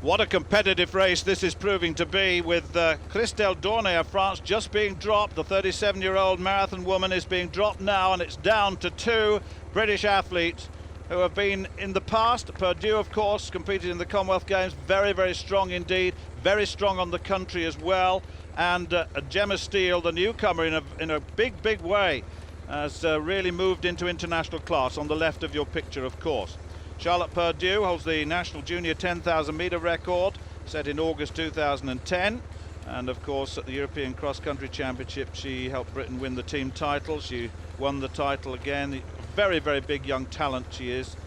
What a competitive race this is proving to be, with Christelle Dornay of France just being dropped. The 37-year-old marathon woman is being dropped now, and it's down to two British athletes who have been in the past. Purdue, of course, competed in the Commonwealth Games, very, very strong indeed, very strong on the country as well. And Gemma Steele, the newcomer, in a big, big way, has really moved into international class on the left of your picture, of course. Charlotte Purdue holds the national junior 10,000 metre record set in August 2010, and of course at the European Cross Country Championship she helped Britain win the team title. She won the title again. Very, very big young talent she is,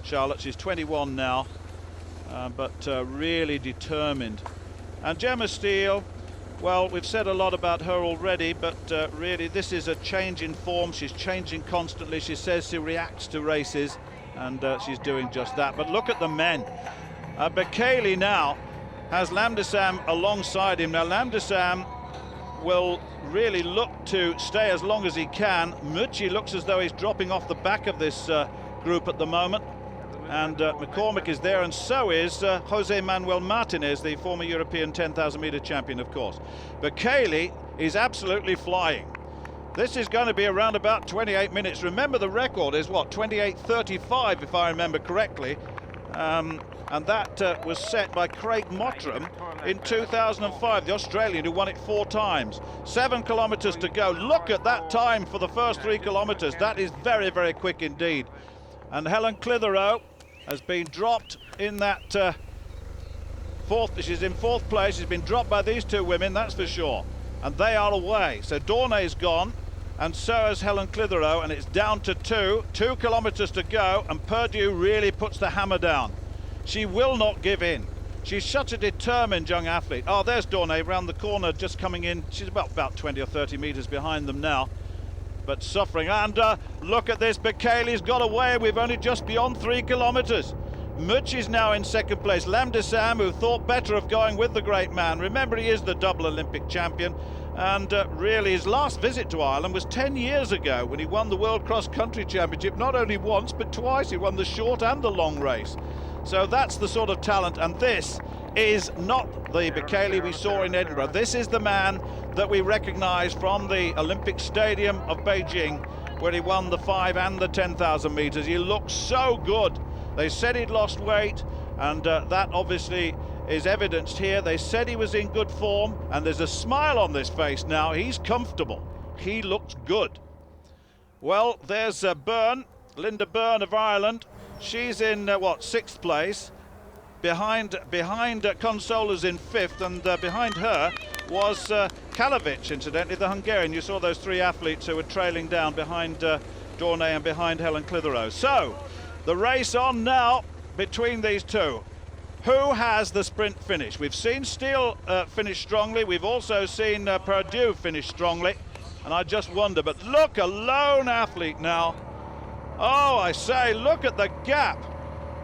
Charlotte. She's 21 now, but really determined. And Gemma Steele, well, we've said a lot about her already, but really this is a change in form. She's changing constantly. She says she reacts to races, and she's doing just that. But look at the men. Bekele now has Lamdesam alongside him. Now Lamdesam will really look to stay as long as he can. Mucci looks as though he's dropping off the back of this group at the moment. And McCormick is there, and so is Jose Manuel Martinez, the former European 10,000 metre champion, of course. Bekele is absolutely flying. This is going to be around about 28 minutes. Remember, the record is, what, 28:35, if I remember correctly. And that was set by Craig Mottram in 2005, the Australian who won it 4 times. 7 kilometres to go. Look at that time for the first 3 kilometres. That is very, very quick indeed. And Helen Clitheroe has been dropped in that she's in 4th place. She's been dropped by these two women, that's for sure. And they are away. So Dornay's gone, and so has Helen Clitheroe, and it's down to 2 kilometres to go, and Purdue really puts the hammer down. She will not give in. She's such a determined young athlete. Oh, there's Dornay round the corner, just coming in. She's about 20 or 30 metres behind them now, but suffering. And look at this, Bekele's got away. We've only just beyond 3 kilometres. Mucci's now in 2nd place. Lamdesam, who thought better of going with the great man. Remember, he is the double Olympic champion, and really his last visit to Ireland was 10 years ago when he won the World Cross Country Championship, not only once but twice. He won the short and the long race. So that's the sort of talent, and this is not the Bekele we saw in Edinburgh. This is the man that we recognise from the Olympic Stadium of Beijing, where he won the 5 and the 10,000 metres. He looks so good. They said he'd lost weight, and that obviously is evidenced here. They said he was in good form, and there's a smile on this face now. He's comfortable. He looks good. Well, there's Byrne, Linda Byrne of Ireland. She's in, 6th place. Behind Consola's in 5th, and behind her was Kalovic, incidentally, the Hungarian. You saw those 3 athletes who were trailing down behind Dornay and behind Helen Clitheroe. So, the race on now between these two. Who has the sprint finish? We've seen Steele finish strongly. We've also seen Purdue finish strongly. And I just wonder, but look, a lone athlete now. Oh, I say, look at the gap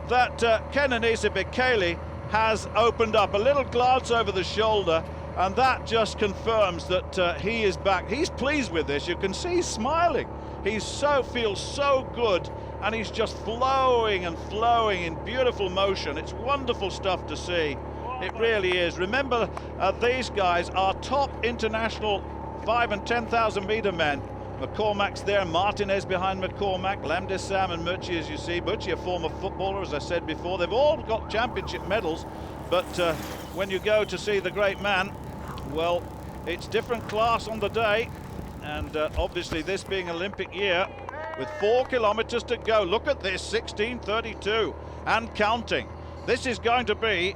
that Kenenisa Bekele has opened up. A little glance over the shoulder, and that just confirms that he is back. He's pleased with this. You can see he's smiling. He feels so good, and he's just flowing and flowing in beautiful motion. It's wonderful stuff to see. It really is. Remember, these guys are top international 5 and 10,000 metre men. McCormack's there, Martinez behind McCormack, Lamdesam and Mucci, as you see. Mucci, a former footballer, as I said before. They've all got championship medals, but when you go to see the great man, well, it's different class on the day, and obviously this being Olympic year, with 4 kilometres to go. Look at this, 16:32 and counting. This is going to be,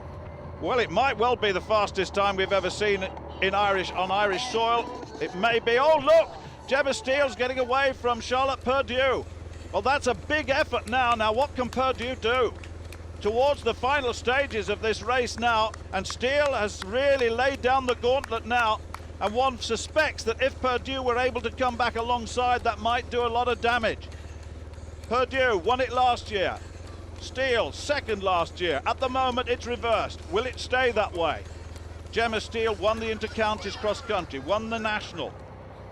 well, it might well be the fastest time we've ever seen on Irish soil. It may be. Oh, look! Gemma Steele's getting away from Charlotte Purdue. Well, that's a big effort now. Now, what can Purdue do? Towards the final stages of this race now, and Steele has really laid down the gauntlet now, and one suspects that if Purdue were able to come back alongside, that might do a lot of damage. Purdue won it last year. Steele, 2nd last year. At the moment, it's reversed. Will it stay that way? Gemma Steele won the Inter-Counties cross-country, won the national.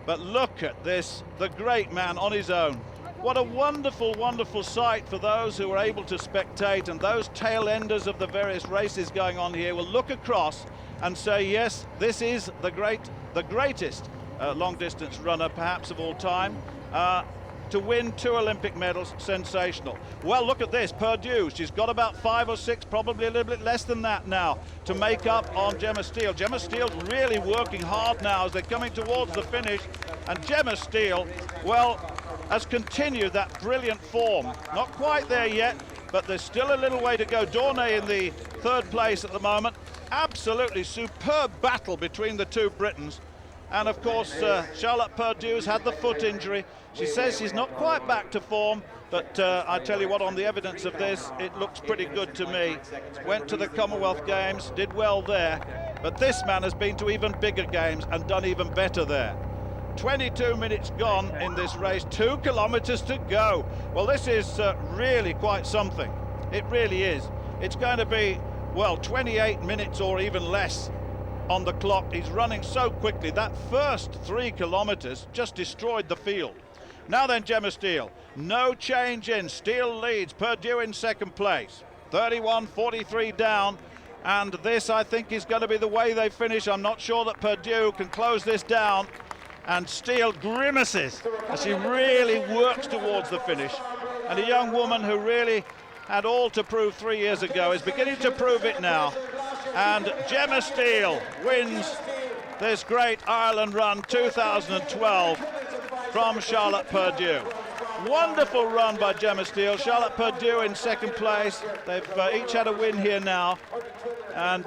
But look at this, the great man on his own. What a wonderful, wonderful sight for those who were able to spectate, and those tail enders of the various races going on here will look across and say, yes, this is the greatest long distance runner perhaps of all time. To win 2 Olympic medals, sensational. Well, look at this, Purdue, she's got about 5 or 6, probably a little bit less than that now, to make up on Gemma Steele. Gemma Steele's really working hard now as they're coming towards the finish, and Gemma Steele, well, has continued that brilliant form. Not quite there yet, but there's still a little way to go. Dornay in the 3rd place at the moment. Absolutely superb battle between the 2 Britons. And of course, Charlotte Purdue's had the foot injury. She says she's not quite back to form, but I tell you what, on the evidence of this, it looks pretty good to me. Went to the Commonwealth Games, did well there, but this man has been to even bigger games and done even better there. 22 minutes gone in this race, 2 kilometers to go. Well, this is really quite something. It really is. It's going to be, well, 28 minutes or even less on the clock. He's running so quickly. That first 3 kilometers just destroyed the field. Now then, Gemma Steele, no change in. Steele leads, Purdue in 2nd place. 31.43 down, and this, I think, is going to be the way they finish. I'm not sure that Purdue can close this down, and Steele grimaces as she really works towards the finish. And a young woman who really had all to prove 3 years ago is beginning to prove it now. And Gemma Steele wins this Great Ireland Run 2012 from Charlotte Purdue. Wonderful run by Gemma Steele. Charlotte Purdue in 2nd place. They've each had a win here now. And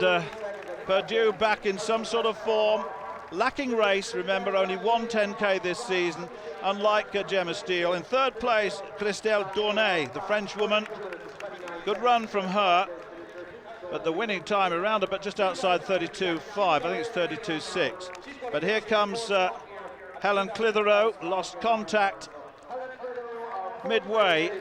Purdue back in some sort of form. Lacking race, remember, only 1 10K this season, unlike Gemma Steele. In 3rd place, Christelle Dornay, the French woman. Good run from her. But the winning time around about just outside 32.5, I think it's 32.6. But here comes Helen Clitheroe, lost contact midway.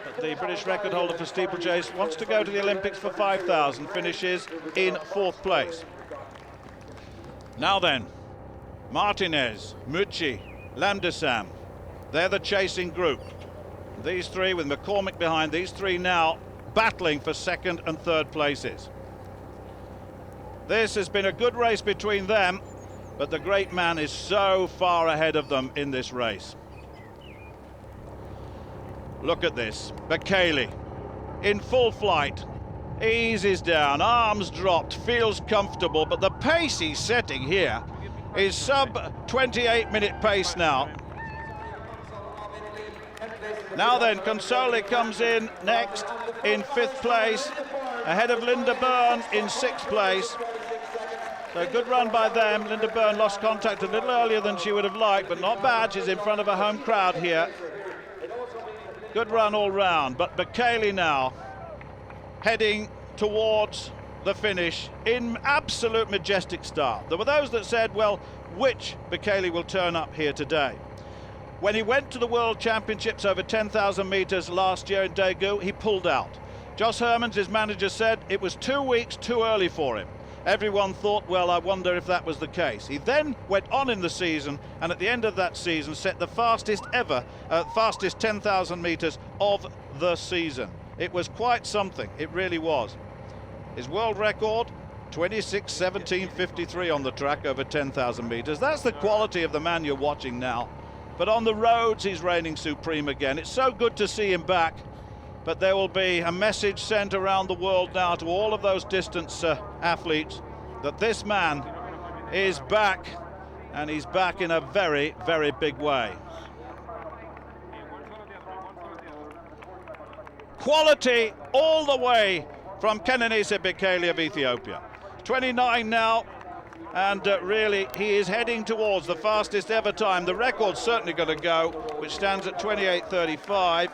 But the British record holder for steeplechase wants to go to the Olympics for 5,000, finishes in 4th place. Now then, Martinez, Mucci, Lamdesam, they're the chasing group. These 3 with McCormick behind, these 3 now battling for 2nd and 3rd places. This has been a good race between them, but the great man is so far ahead of them in this race. Look at this, Bekele in full flight, eases down, arms dropped, feels comfortable, but the pace he's setting here is sub 28-minute pace now. Now then, Consoli comes in next in 5th place, ahead of Linda Byrne in 6th place. So good run by them. Linda Byrne lost contact a little earlier than she would have liked, but not bad. She's in front of a home crowd here. Good run all round, but Bekele now heading towards the finish in absolute majestic style. There were those that said, well, which Bekele will turn up here today? When he went to the World Championships over 10,000 metres last year in Daegu, he pulled out. Jos Hermans, his manager, said it was 2 weeks too early for him. Everyone thought, well, I wonder if that was the case. He then went on in the season, and at the end of that season set the fastest ever, fastest 10,000 metres of the season. It was quite something, it really was. His world record, 26:17:53 on the track over 10,000 metres. That's the quality of the man you're watching now. But on the roads, he's reigning supreme again. It's so good to see him back. But there will be a message sent around the world now to all of those distance athletes that this man is back, and he's back in a very, very big way. Quality all the way from Kenenisa Bekele of Ethiopia. 29 now. And really, he is heading towards the fastest ever time. The record's certainly going to go, which stands at 28:35,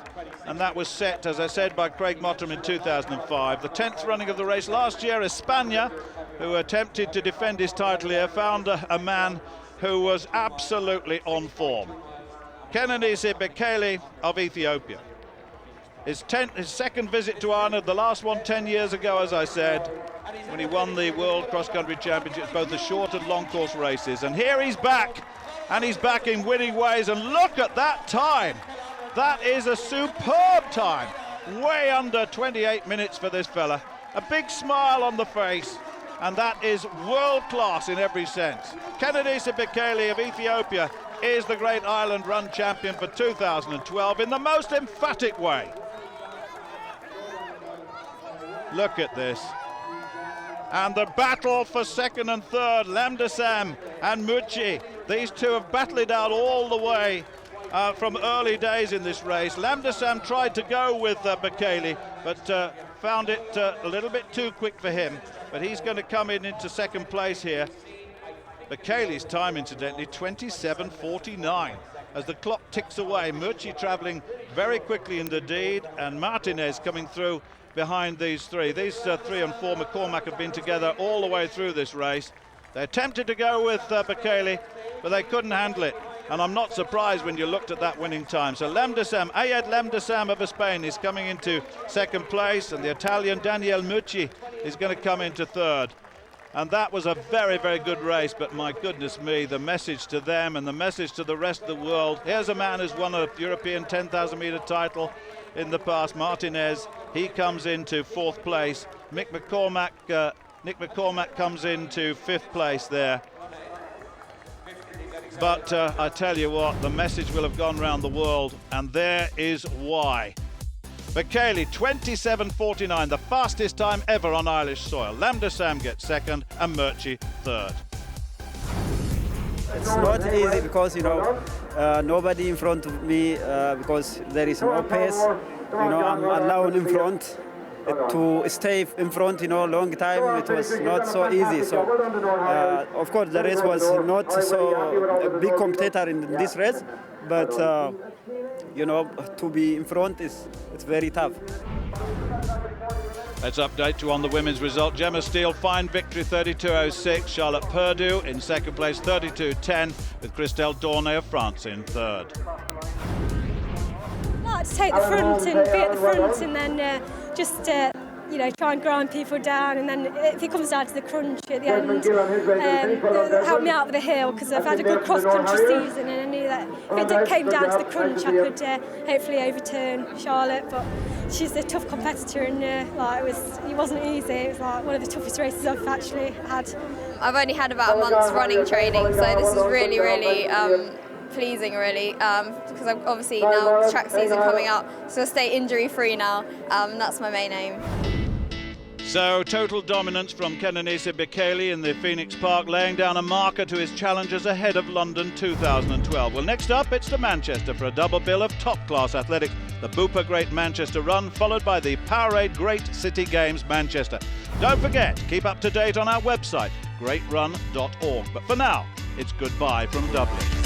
and that was set, as I said, by Craig Mottram in 2005. The 10th running of the race last year, Espana, who attempted to defend his title here, found a man who was absolutely on form. Kenenisa Bekele of Ethiopia. His 2nd visit to Ireland, the last one 10 years ago, as I said, when he won the World Cross Country Championships, both the short and long course races. And here he's back, and he's back in winning ways. And look at that time, That is a superb time. Way under 28 minutes for this fella. A big smile on the face, and that is world class in every sense. Kenenisa Bekele of Ethiopia is the Great Ireland Run champion for 2012 in the most emphatic way. Look at this. And the battle for second and third, Lamdasam and Muchi. These two have battled it out all the way from early days in this race. Lamdasam tried to go with Bekele, but found it a little bit too quick for him. But he's going to come into second place here. Bekele's time, incidentally, 27:49. As the clock ticks away, Muchi travelling very quickly indeed, and Martinez coming through behind these three. These 3 and 4, McCormack, have been together all the way through this race. They attempted to go with Bekele, but they couldn't handle it. And I'm not surprised when you looked at that winning time. So Lamdasam, Ayed Lamdasam of Spain is coming into second place, and the Italian Daniel Mucci is going to come into third. And that was a very, very good race, but my goodness me, the message to them and the message to the rest of the world. Here's a man who's won a European 10,000 metre title in the past, Martinez. He comes into fourth place. Nick McCormack comes into fifth place there. But I tell you what, the message will have gone around the world, and there is why. Bekele, 27:49, the fastest time ever on Irish soil. Lamdasam gets second and Murchie third. It's not easy because, nobody in front of me because there is no pace. I'm alone in front. To stay in front, long time, it was not so easy. So, of course, the race was not so a big competitor in this race, but, to be in front it's very tough. Let's update you on the women's result. Gemma Steele, fine victory, 32.06. Charlotte Purdue in second place, 32.10, with Christelle Dornay of France in third. I like to take the front and be at the front, and then just try and grind people down, and then if it comes down to the crunch at the end, help me out with the hill, because I've had a good cross-country season, and I knew that if it came down to the crunch I could hopefully overturn Charlotte, but she's a tough competitor, and it wasn't easy. It was like one of the toughest races I've actually had. I've only had about a month's running training, so this is really, really pleasing, really, because I'm obviously now track season coming up, so I'll stay injury-free now. That's my main aim. So total dominance from Kenenisa Bekele in the Phoenix Park, laying down a marker to his challengers ahead of London 2012. Well, next up, it's to Manchester for a double bill of top-class athletics. The Spar Great Manchester Run, followed by the Powerade Great City Games Manchester. Don't forget, keep up to date on our website, greatrun.org. But for now, it's goodbye from Dublin.